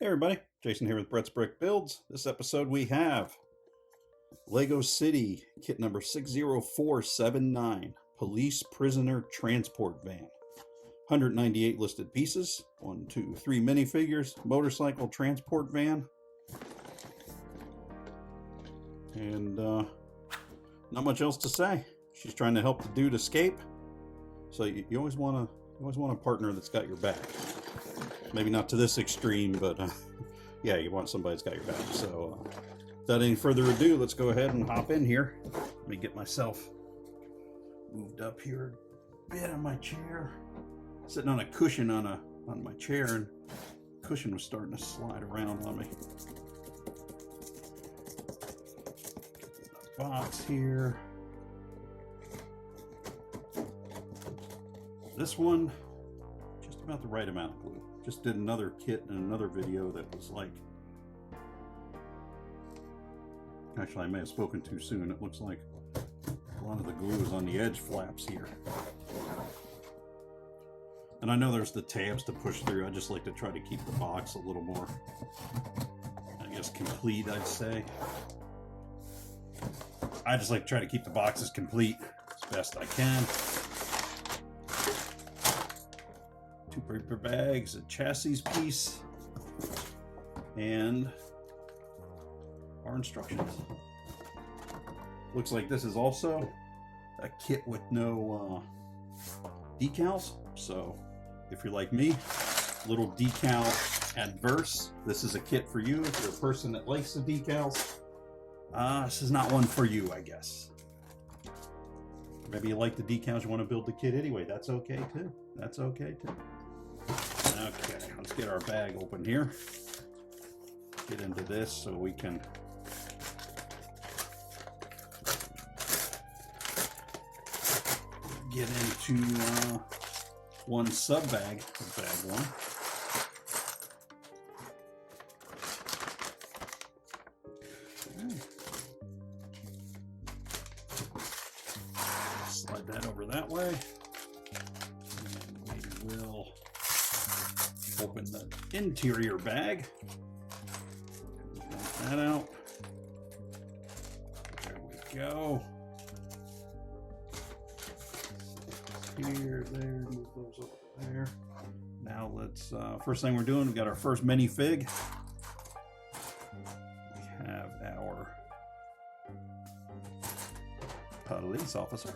Hey everybody, Jason here with Brett's Brick Builds. This episode we have Lego City kit number 60479, Police Prisoner Transport Van. 198 listed pieces, 1, 2, 3 minifigures, motorcycle transport van, and not much else to say. She's trying to help the dude escape, so you always want a partner that's got your back. Maybe not to this extreme, but yeah, you want somebody that's got your back. So without any further ado, let's go ahead and hop in here. Let me get myself moved up here a bit on my chair. Sitting on a cushion on my chair, and the cushion was starting to slide around on me. Get the box here. This one, just about the right amount of glue. Just did another kit in another video that was like, actually I may have spoken too soon. It looks like a lot of the glue is on the edge flaps here. And I know there's the tabs to push through. I just like to try to keep the box a little more, I guess, complete, I'd say. I just like to try to keep the boxes complete as best I can. 2 paper bags, a chassis piece, and our instructions. Looks like this is also a kit with no decals, so if you're like me, little decal adverse, this is a kit for you. If you're a person that likes the decals, this is not one for you, I guess. Maybe you like the decals, you want to build the kit anyway. That's okay too. That's okay too. Okay, let's get our bag open here. Get into this so we can get into one sub bag of bag one. Okay. Slide that over that way. And we will open the interior bag. Dump that out. There we go. Here, there, move those over there. Now let's, first thing we're doing, we got our first minifig. We have our police officer.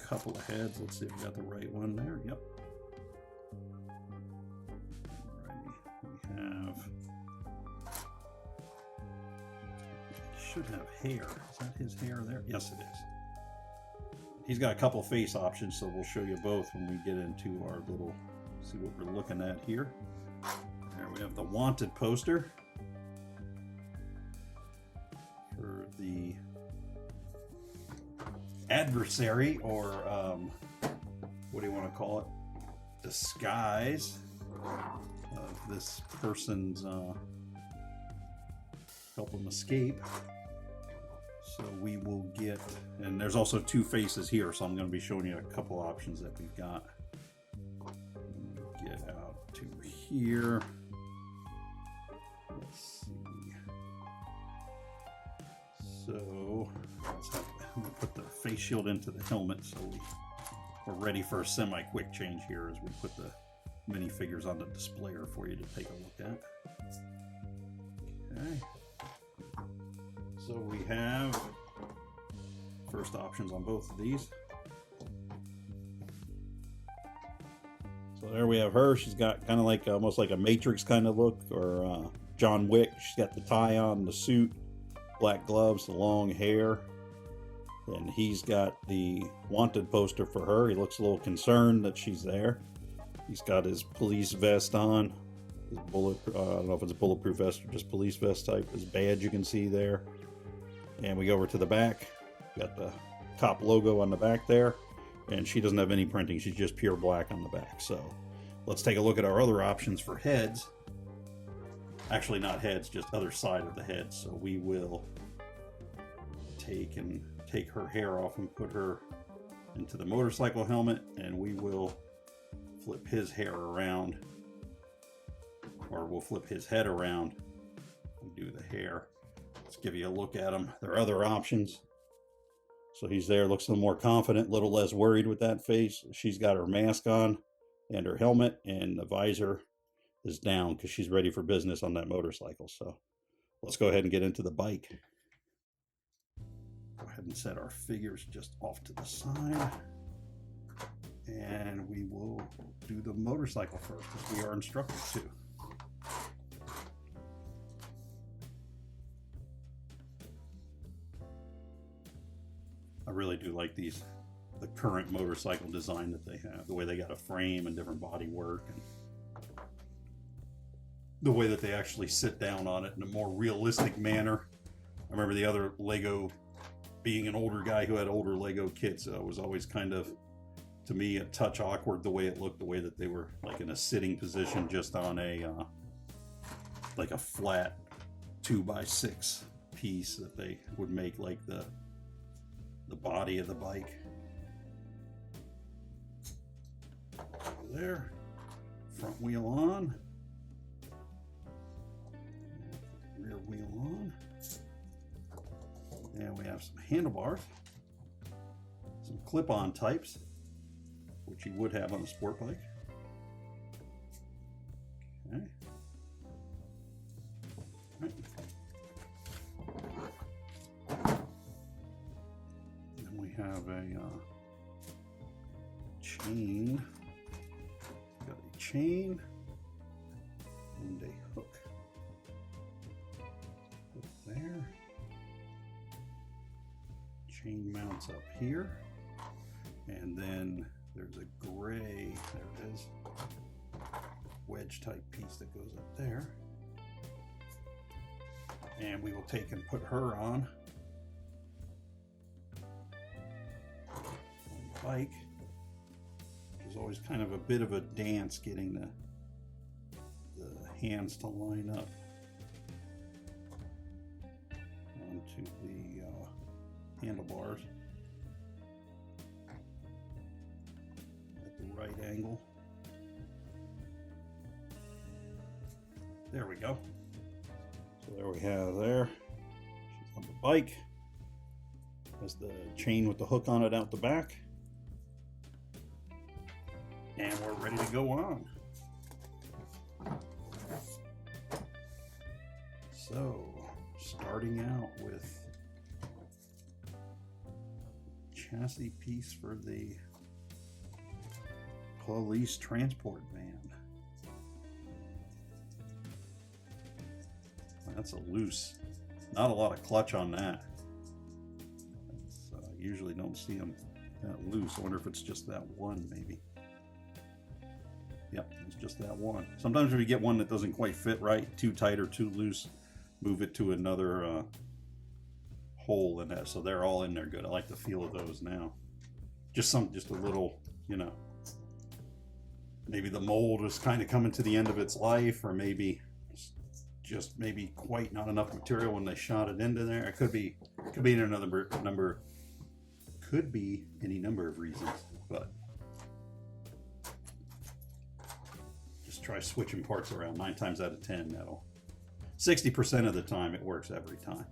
Couple of heads. Let's see if we got the right one there. Yep. Alrighty. We have. Should have hair. Is that his hair there? Yes, it is. He's got a couple face options, so we'll show you both when we get into our little. See what we're looking at here. There we have the wanted poster for the adversary, or what do you want to call it, disguise of this person's help them escape. So we will get, and there's also 2 faces here, so I'm going to be showing you a couple options that we've got. Get out to here. Let's see. So let's have, I'm going to put the face shield into the helmet so we're ready for a semi-quick change here as we put the minifigures on the displayer for you to take a look at. Okay. So we have first options on both of these. So there we have her. She's got kind of like almost like a Matrix kind of look, or John Wick. She's got the tie on, the suit, black gloves, the long hair. And he's got the wanted poster for her. He looks a little concerned that she's there. He's got his police vest on. His bullet, I don't know if it's a bulletproof vest or just police vest type. His badge you can see there. And we go over to the back. Got the cop logo on the back there. And she doesn't have any printing. She's just pure black on the back. So let's take a look at our other options for heads. Actually, not heads, just other side of the head. So we will take her hair off and put her into the motorcycle helmet, and we will flip his hair around, or we'll flip his head around and do the hair. Let's give you a look at him. There are other options. So he's there, looks a little more confident, a little less worried with that face. She's got her mask on and her helmet, and the visor is down because she's ready for business on that motorcycle. So let's go ahead and get into the bike. Go ahead and set our figures just off to the side. And we will do the motorcycle first, as we are instructed to. I really do like the current motorcycle design that they have, the way they got a frame and different body work, and the way that they actually sit down on it in a more realistic manner. I remember the other Lego, being an older guy who had older Lego kits, was always kind of, to me, a touch awkward the way it looked, the way that they were like in a sitting position just on a like a flat 2x6 piece that they would make like the body of the bike. There, front wheel on, rear wheel on, and we have some handlebars, some clip-on types, which you would have on a sport bike. Okay. All right. Then we have a chain. Got a chain and a hook. Hook there. Chain mounts up here, and then there's a gray, there it is, wedge type piece that goes up there. And we will take and put her on the bike. There's always kind of a bit of a dance getting the hands to line up onto the handlebars at the right angle. There we go. So there we have there. She's on the bike. Has the chain with the hook on it out the back. And we're ready to go on. So, starting out with chassis piece for the police transport van. That's a loose, not a lot of clutch on that. Usually don't see them that loose. I wonder if it's just that one, maybe. Yep, it's just that one. Sometimes if you get one that doesn't quite fit right, too tight or too loose, move it to another hole in that, so they're all in there good. I like the feel of those now. Just a little, you know, maybe the mold was kind of coming to the end of its life, or maybe just maybe quite not enough material when they shot it into there. It could be another number, could be any number of reasons, but just try switching parts around. 9 times out of 10, that'll 60% of the time it works every time,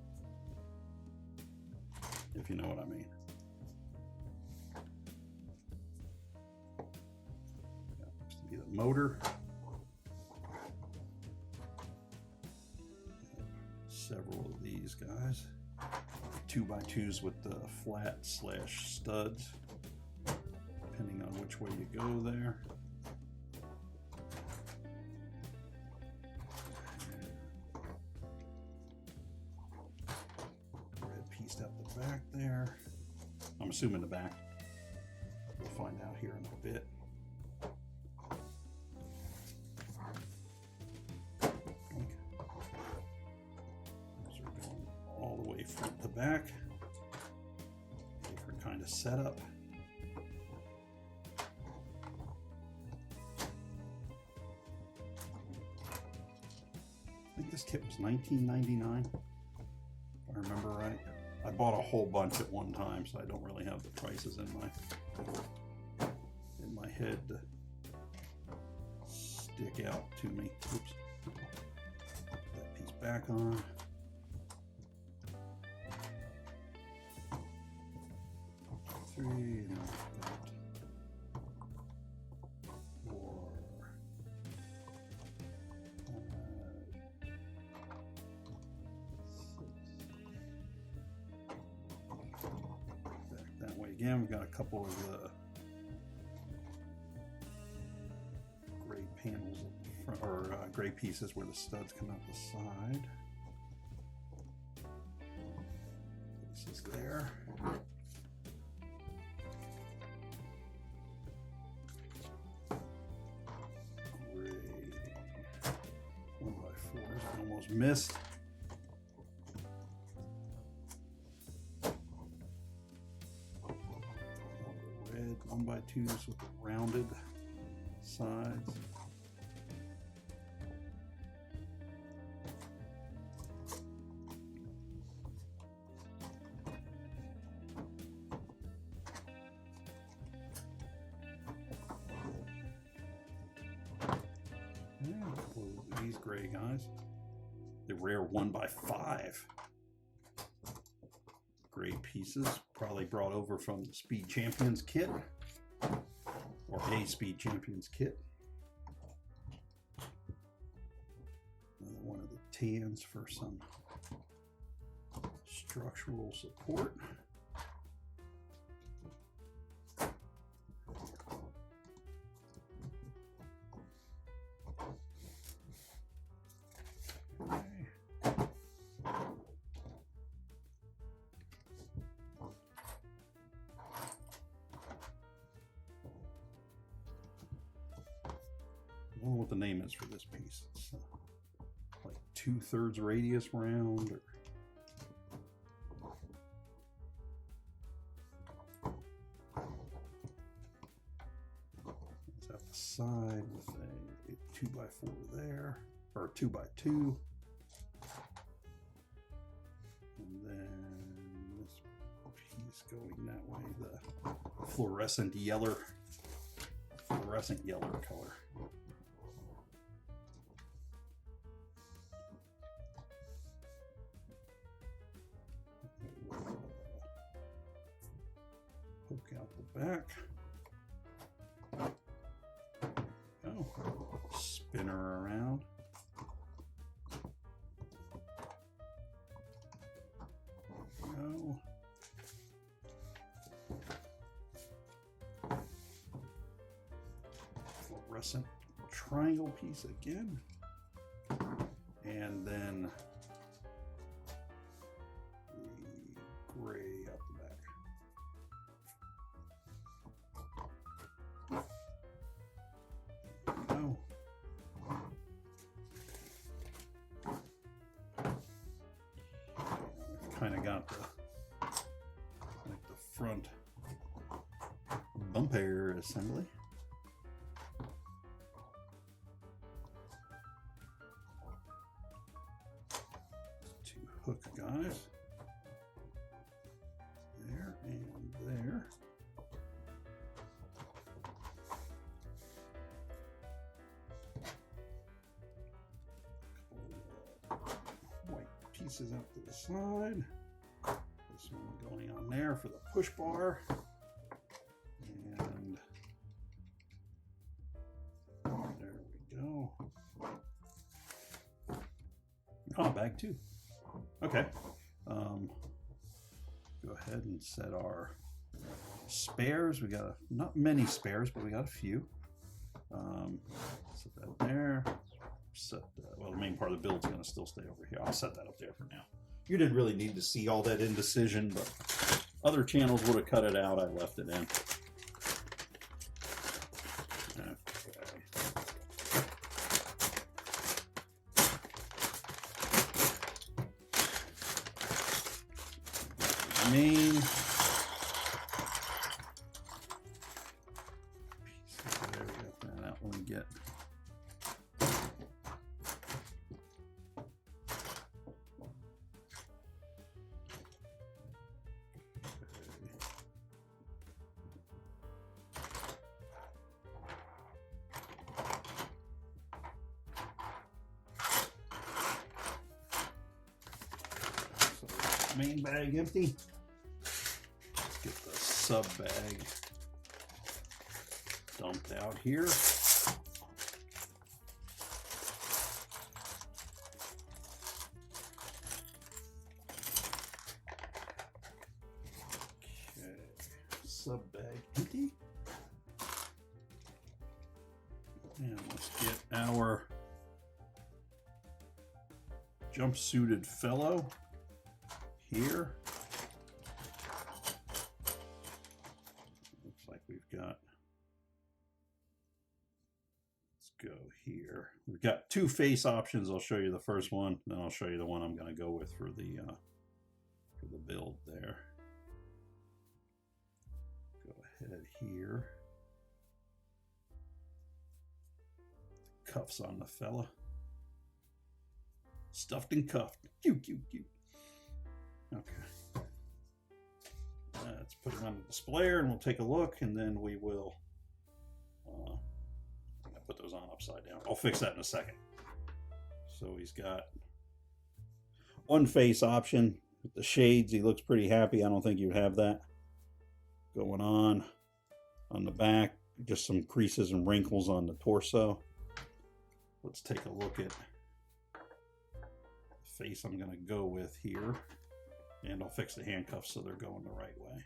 if you know what I mean. That looks to be the motor. Several of these guys, 2x2s with the flat / studs, depending on which way you go there. Red pieced out the back there. I'm assuming the back. We'll find out here in a bit. All the way front to back. Different kind of setup. I think this kit was $19.99, if I remember right. I bought a whole bunch at one time, so I don't really have the prices in my head to stick out to me. Oops. Put that piece back on. Three, and then I've got 4, 5, 6. Back that way again. We've got a couple of the gray panels up front, or gray pieces where the studs come out the side. Pieces there. Almost missed. Red 1x2s with the rounded sides. Yeah, these gray guys. The rare 1x5 gray pieces, probably brought over from the Speed Champions kit, or a Speed Champions kit. Another one of the tans for some structural support. I don't know what the name is for this piece. It's like 2/3 radius round. It's at the side with a 2x4 there, or 2x2. And then this piece going that way, the fluorescent yellow color. Poke out the back. Oh, spin her around. Go. Fluorescent triangle piece again. And then the gray out the back. Oh. I've kind of got the front bumper assembly. Two hook guys. There and there. White pieces out to the side. This one going on there for the push bar. And there we go. Oh, bag 2. Okay. Go ahead and set our spares. We got not many spares, but we got a few. Set that there. Well, the main part of the build's going to still stay over here. I'll set that up there for now. You didn't really need to see all that indecision, but other channels would have cut it out. I left it in. Okay. Main piece. There we go. That one get. main bag empty. Let's get the sub bag dumped out here. Okay, sub bag empty. And let's get our jumpsuited fellow here. Looks like we've got, let's go here. We've got two face options. I'll show you the first one, then I'll show you the one I'm going to go with for the build there. Go ahead here. Cuffs on the fella. Stuffed and cuffed. Cute, cute, cute. Okay. Let's put him on the displayer and we'll take a look, and then we will I'm gonna put those on upside down. I'll fix that in a second. So he's got one face option with the shades. He looks pretty happy. I don't think you'd have that going on the back. Just some creases and wrinkles on the torso. Let's take a look at the face I'm going to go with here. And I'll fix the handcuffs so they're going the right way.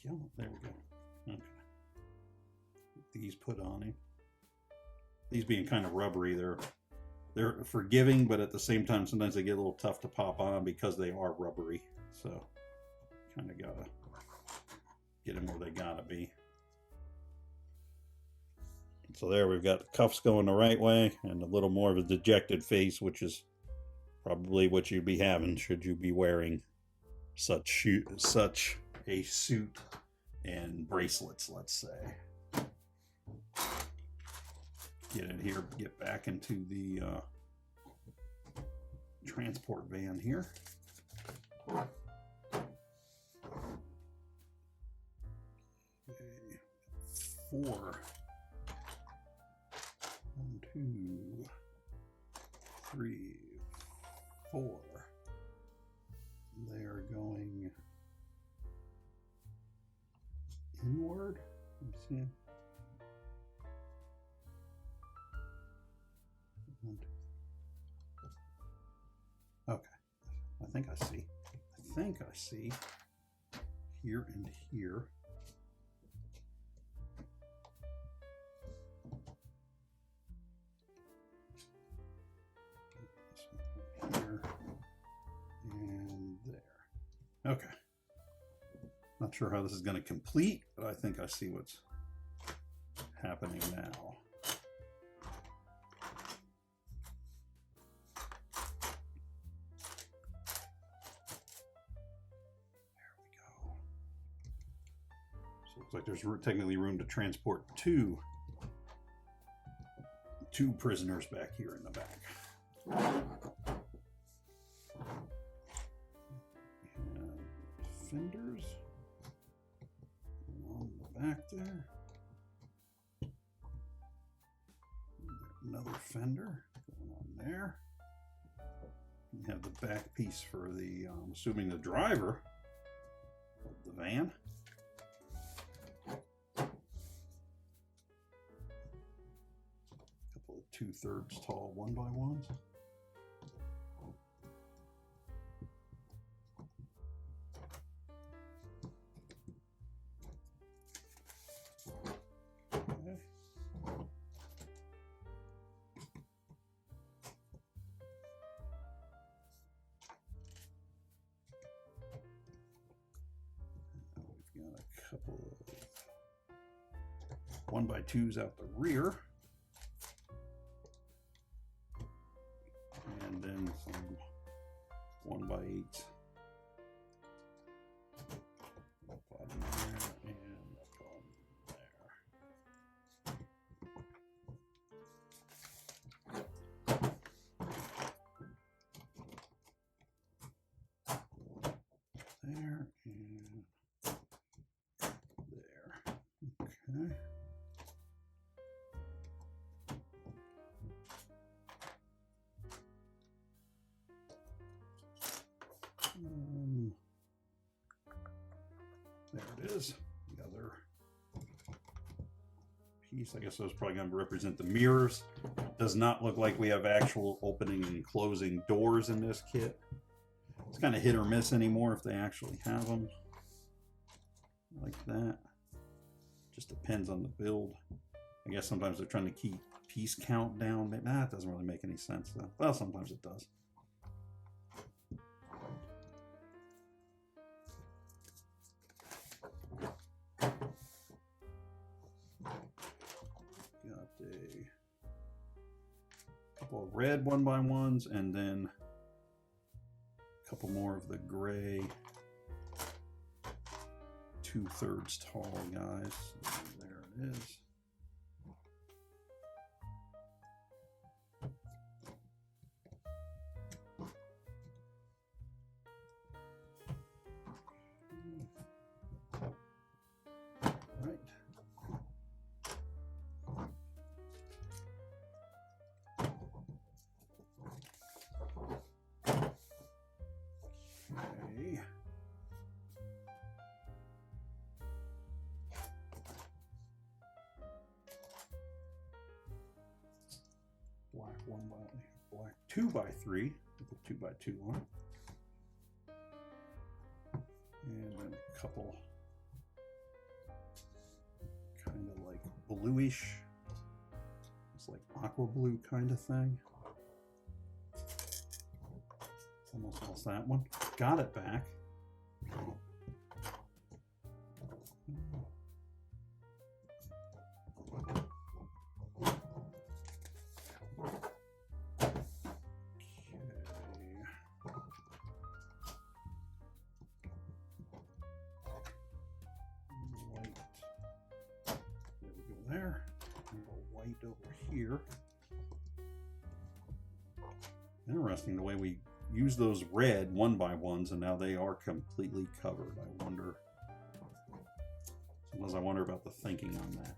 Yeah, there we go. Okay. Get these put on him. These being kind of rubbery, they're forgiving, but at the same time, sometimes they get a little tough to pop on because they are rubbery. So, kind of gotta get them where they gotta be. So there we've got the cuffs going the right way and a little more of a dejected face, which is probably what you'd be having should you be wearing such a suit and bracelets, let's say. Get in here, get back into the transport van here. Okay. 4. 1, 2, 3, 4. They are going inward. Let me see. 1, 2. Okay. I think I see here and here. Here and there. Okay. Not sure how this is going to complete, but I think I see what's happening now. Looks like there's technically room to transport two prisoners back here in the back. And fenders along the back there. Another fender going on there. You have the back piece for the, I'm assuming the driver of the van. Couple of 2/3 tall 1x1s. Okay. We've got a couple of 1x2s out the rear. And then some 1x8s up on there and up on there. There and there. Okay. There it is. The other piece. I guess those probably going to represent the mirrors. Does not look like we have actual opening and closing doors in this kit. It's kind of hit or miss anymore if they actually have them like that. Just depends on the build. I guess sometimes they're trying to keep piece count down, but nah, it doesn't really make any sense though. Well, sometimes it does. Got a couple of red 1x1s and then a couple more of the gray 2/3 tall guys. And there it is. Right. Okay. Black 2x3 with a 2x2 on, and then a couple kind of like bluish, it's like aqua blue kind of thing. Almost lost that one. Got it back. There, and a white over here. Interesting the way we use those red 1x1s and now they are completely covered. I wonder, sometimes I wonder about the thinking on that.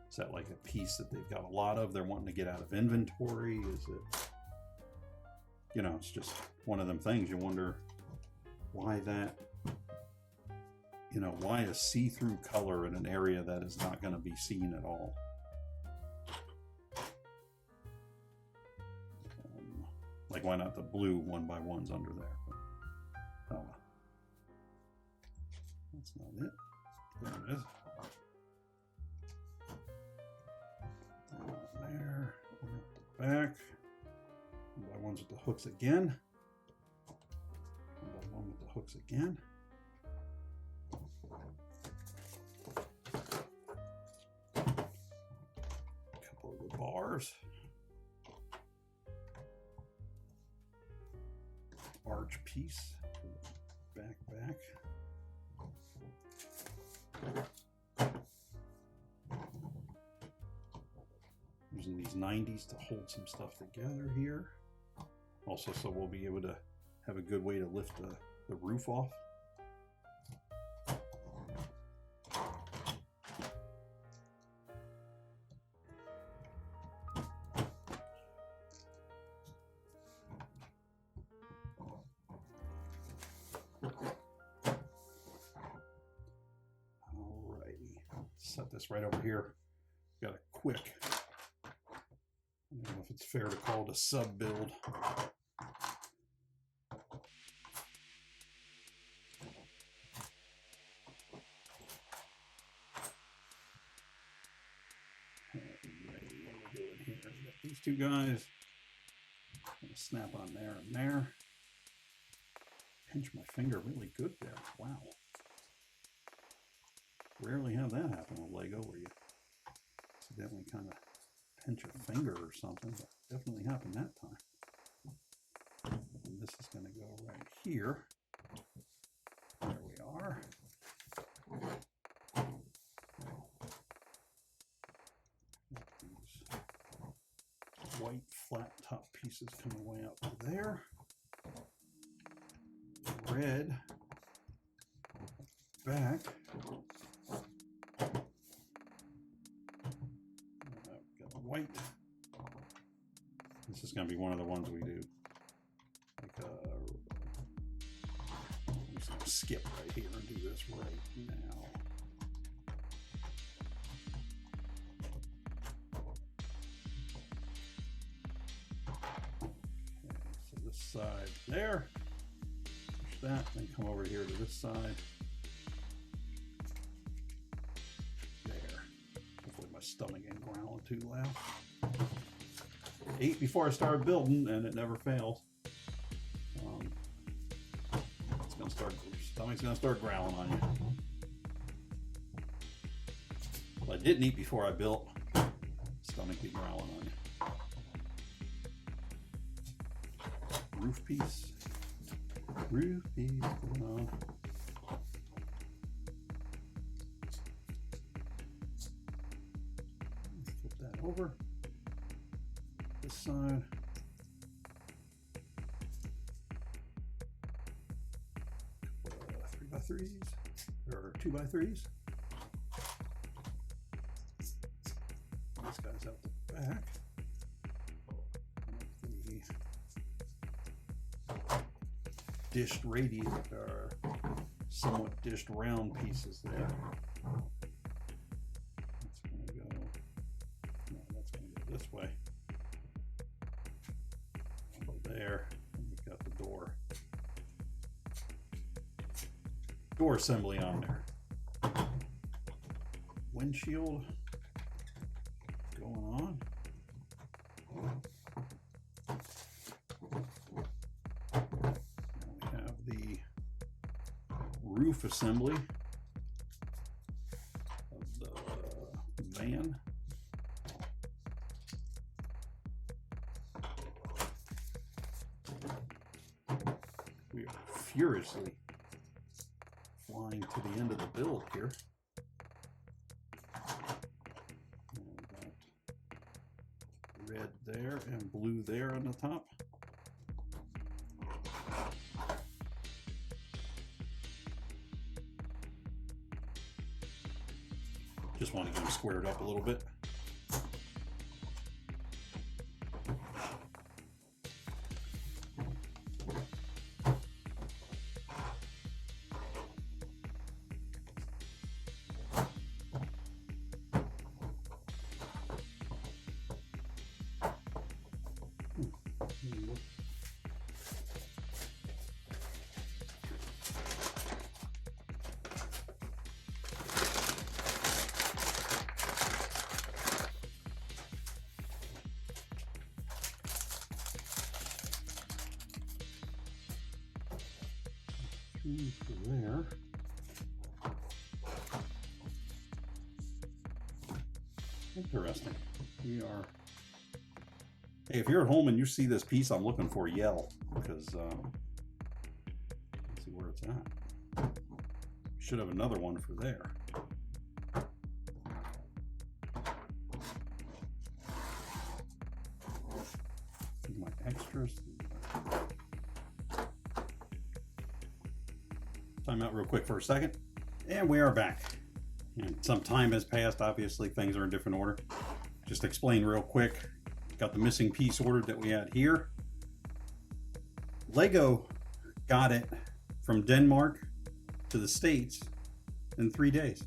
Is that like a piece that they've got a lot of, they're wanting to get out of inventory? Is it, you know, it's just one of them things. You wonder why that, you know, why a see-through color in an area that is not going to be seen at all? Like, why not the blue 1x1s under there? But, oh, that's not it. There it is. There, the back. 1x1s with the hooks again. 1x1 with the hooks again. Bars, arch piece, back. Using these 90s to hold some stuff together here. Also, so we'll be able to have a good way to lift the roof off. Set this right over here. Got a quick, I don't know if it's fair to call it a sub build. Alrighty, what are we doing here? We got these two guys. I'm gonna snap on there and there. Pinch my finger really good there. Wow. Rarely have that happen with Lego where you accidentally kind of pinch a finger or something, but definitely happened that time. And this is going to go right here. There we are. Got these white flat top pieces coming way out to there. Red back. White. This is going to be one of the ones we do like skip right here and do this right now. Okay, so this side there, push that, then come over here to this side. There. Hopefully my stomach ain't growling too loud. Ate before I started building, and it never fails. It's gonna start. Your stomach's gonna start growling on you. If I didn't eat before I built, stomach be growling on you. Roof piece. Roof piece. Going on. Flip that over. This side. Three by threes or 2x3s. This guy's out the back. The dished radius or somewhat dished round pieces there. That's going to go. No, that's going to go this way. There, and we've got the door assembly on there. Windshield going on. Now we have the roof assembly of the van. We are furiously flying to the end of the build here. And got red there and blue there on the top. Just want to get them squared up a little bit. For there. Interesting. We are. Hey, if you're at home and you see this piece I'm looking for, yell, because let's see where it's at. Should have another one for there. My extras. Time out real quick for a second, and we are back. And some time has passed. Obviously, things are in different order. Just explain real quick. Got the missing piece ordered that we had here. Lego got it from Denmark to the States in 3 days.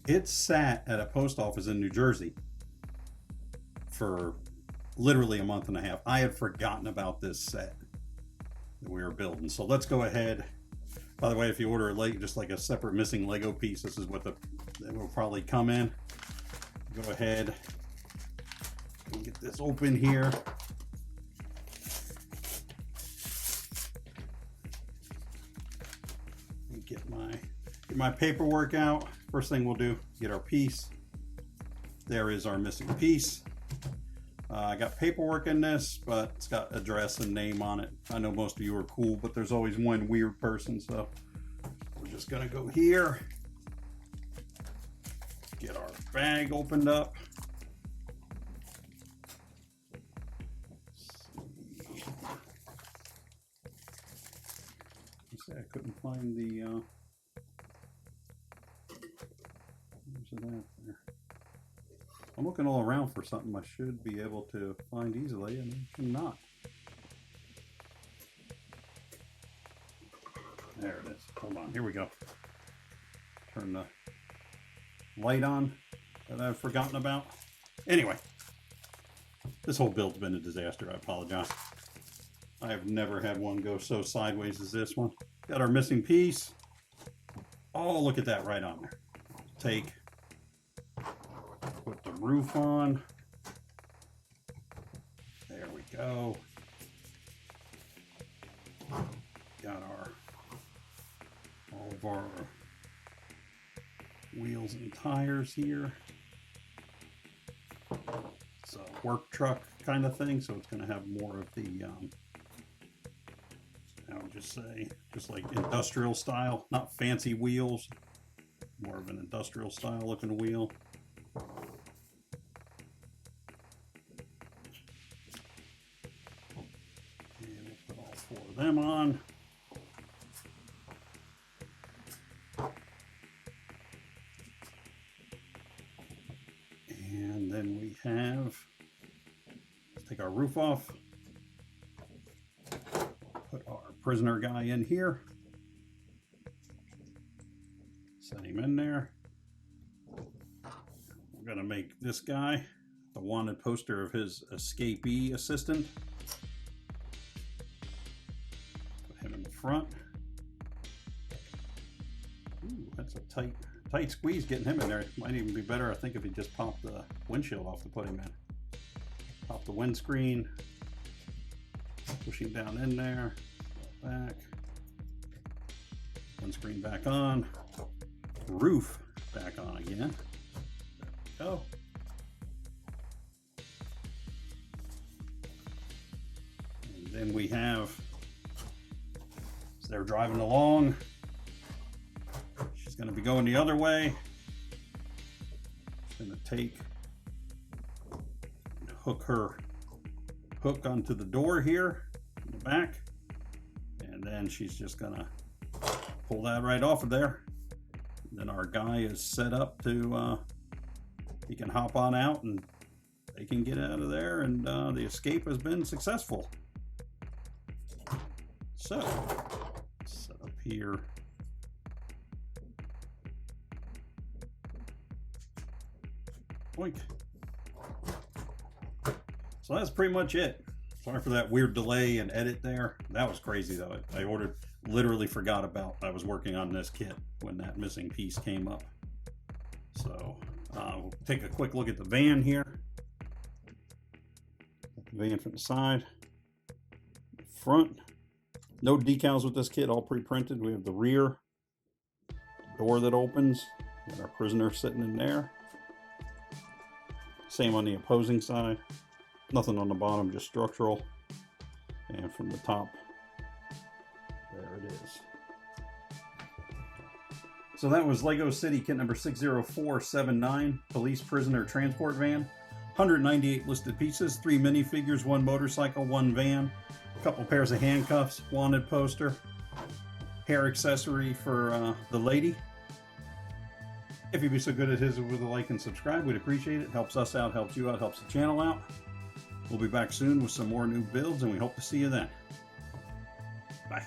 It sat at a post office in New Jersey for literally a month and a half. I had forgotten about this set that we were building. So let's go ahead. By the way, if you order a Lego, just like a separate missing Lego piece, this is what it will probably come in. Go ahead and get this open here. And get my paperwork out. First thing we'll do, get our piece. There is our missing piece. I got paperwork in this, but it's got address and name on it. I know most of you are cool, but there's always one weird person, so we're just gonna go here, get our bag opened up. I couldn't find the where's it at there? I'm looking all around for something I should be able to find easily, and I cannot. There it is. Hold on. Here we go. Turn the light on that I've forgotten about. Anyway, this whole build's been a disaster. I apologize. I have never had one go so sideways as this one. Got our missing piece. Oh, look at that right on there. Put the roof on. There we go. Got all of our wheels and tires here. It's a work truck kind of thing, so it's going to have more of the I would just say, just like industrial style, not fancy wheels, more of an industrial style looking wheel. And we'll put all 4 of them on. And then we have, let's take our roof off. Put our prisoner guy in here. Set him in there. We're going to make this guy the wanted poster of his escapee assistant. Put him in the front. Ooh, that's a tight squeeze getting him in there. It might even be better, I think, if he just popped the windshield off to put him in. Pop the windscreen. Push him down in there. Back. Windscreen back on. Roof back on again. There we go. And then we have, so they're driving along. She's going to be going the other way. She's going to take and hook onto the door here in the back, and then she's just going to pull that right off of there. Then our guy is set up to, he can hop on out and they can get out of there, and the escape has been successful. So, set up here. Boink. So that's pretty much it. Sorry for that weird delay and edit there. That was crazy though. I literally forgot about I was working on this kit when that missing piece came up. So we'll take a quick look at the van here. The van from the side, front. No decals with this kit, all pre-printed. We have the rear door that opens. Got our prisoner sitting in there. Same on the opposing side. Nothing on the bottom, just structural. And from the top, there it is. So that was Lego City kit number 60479, police prisoner transport van. 198 listed pieces, 3 minifigures, 1 motorcycle, 1 van, a couple pairs of handcuffs, wanted poster, hair accessory for the lady. If you'd be so good at his with a like and subscribe, we'd appreciate it. Helps us out, helps you out, helps the channel out. We'll be back soon with some more new builds, and we hope to see you then. Bye.